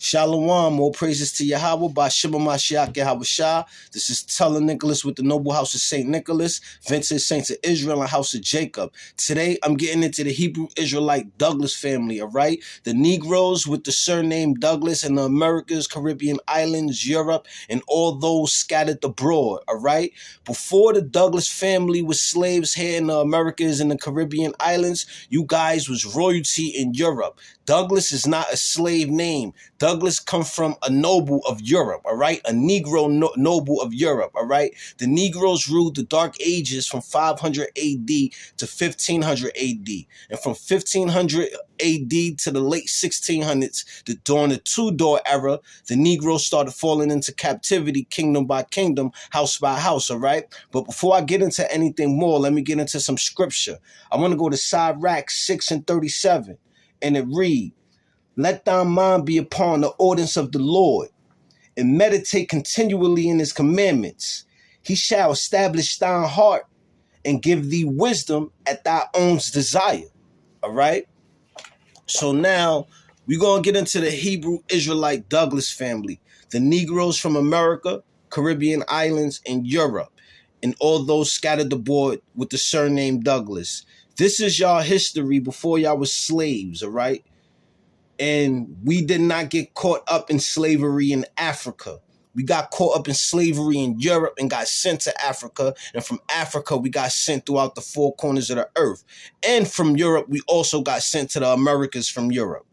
Shalom, more praises to Yahweh by Shema Mashiach Yahweh Shah. This is Teller Nicholas with the Noble House of St. Nicholas, Vintage Saints of Israel and House of Jacob. Today, I'm getting into the Hebrew Israelite Douglass family, all right? The Negroes with the surname Douglass in the Americas, Caribbean islands, Europe, and all those scattered abroad, all right? Before the Douglass family was slaves here in the Americas and the Caribbean islands, you guys was royalty in Europe. Douglass is not a slave name. Douglass come from a noble of Europe, all right? A Negro noble of Europe, all right? The Negroes ruled the Dark Ages from 500 AD to 1500 AD. And from 1500 AD to the late 1600s, during the two-door era, the Negroes started falling into captivity, kingdom by kingdom, house by house, all right? But before I get into anything more, let me get into some scripture. I want to go to Sirach 6:37, and it reads, "Let thy mind be upon the ordinance of the Lord, and meditate continually in his commandments. He shall establish thine heart and give thee wisdom at thy own desire." All right? So now we're going to get into the Hebrew Israelite Douglass family, the Negroes from America, Caribbean islands, and Europe, and all those scattered abroad with the surname Douglass. This is y'all history before y'all was slaves, all right? And we did not get caught up in slavery in Africa. We got caught up in slavery in Europe and got sent to Africa. And from Africa, we got sent throughout the four corners of the earth. And from Europe, we also got sent to the Americas from Europe.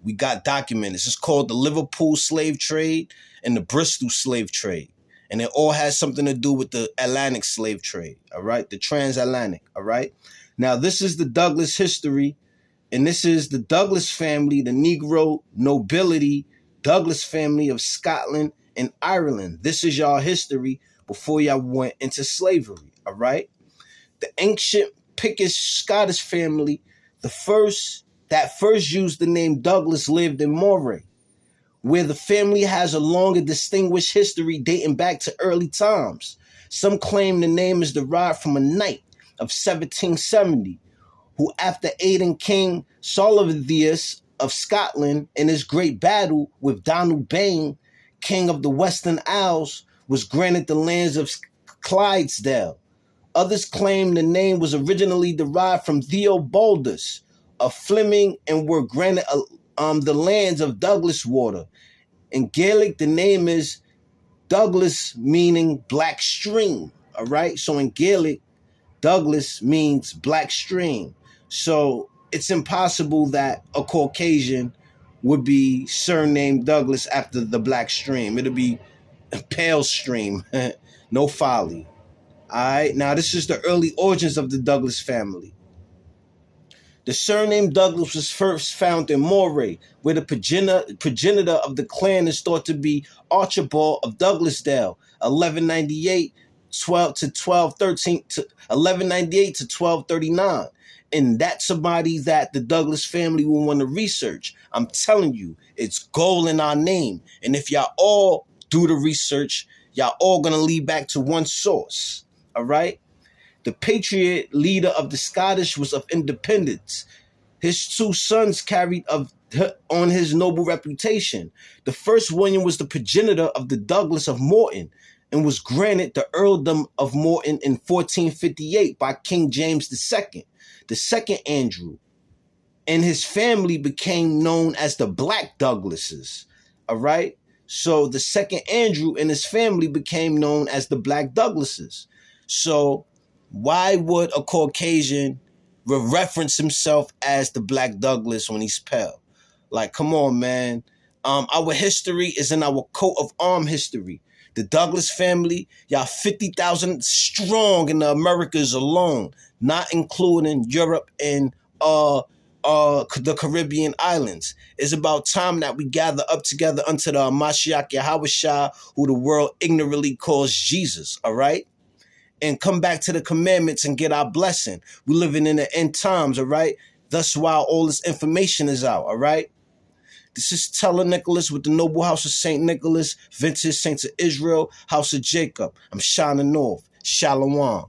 We got documented. It's called the Liverpool slave trade and the Bristol slave trade. And it all has something to do with the Atlantic slave trade, all right? The transatlantic, all right? Now, this is the Douglass history. And this is the Douglass family, the Negro nobility, Douglass family of Scotland and Ireland. This is y'all history before y'all went into slavery, all right? The ancient Pictish Scottish family, that first used the name Douglass, lived in Moray, where the family has a long and distinguished history dating back to early times. Some claim the name is derived from a knight of 1770, who, after aiding King Solithius of Scotland in his great battle with Donald Bane, king of the Western Isles, was granted the lands of Clydesdale. Others claim the name was originally derived from Theobaldus of Fleming and were granted the lands of Douglas Water. In Gaelic, the name is Douglas, meaning black stream, all right? So in Gaelic, Douglas means black stream. So it's impossible that a Caucasian would be surnamed Douglas after the black stream. It'll be pale stream. No folly. All right. Now, this is the early origins of the Douglass family. The surname Douglas was first found in Moray, where the progenitor of the clan is thought to be Archibald of Douglasdale, 1198 to 1239. And that's somebody that the Douglass family will want to research. I'm telling you, it's gold in our name. And if y'all all do the research, y'all all going to lead back to one source. All right? The patriot leader of the Scottish was of independence. His two sons carried on his noble reputation. The first William was the progenitor of the Douglas of Morton and was granted the earldom of Morton in 1458 by King James II. The second Andrew and his family became known as the Black Douglasses, all right? So the second Andrew and his family became known as the Black Douglasses. So why would a Caucasian reference himself as the Black Douglas when he's pale? Like, come on, man. Our history is in our coat of arms history. The Douglass family, y'all 50,000 strong in the Americas alone, not including Europe and the Caribbean islands. It's about time that we gather up together unto the Mashiach Yahweh Shah, who the world ignorantly calls Jesus, all right? And come back to the commandments and get our blessing. We're living in the end times, all right? Thus why all this information is out, all right? This is Teller Nicholas with the Noble House of St. Nicholas, Vintage Saints of Israel, House of Jacob. I'm shining north. Shalom.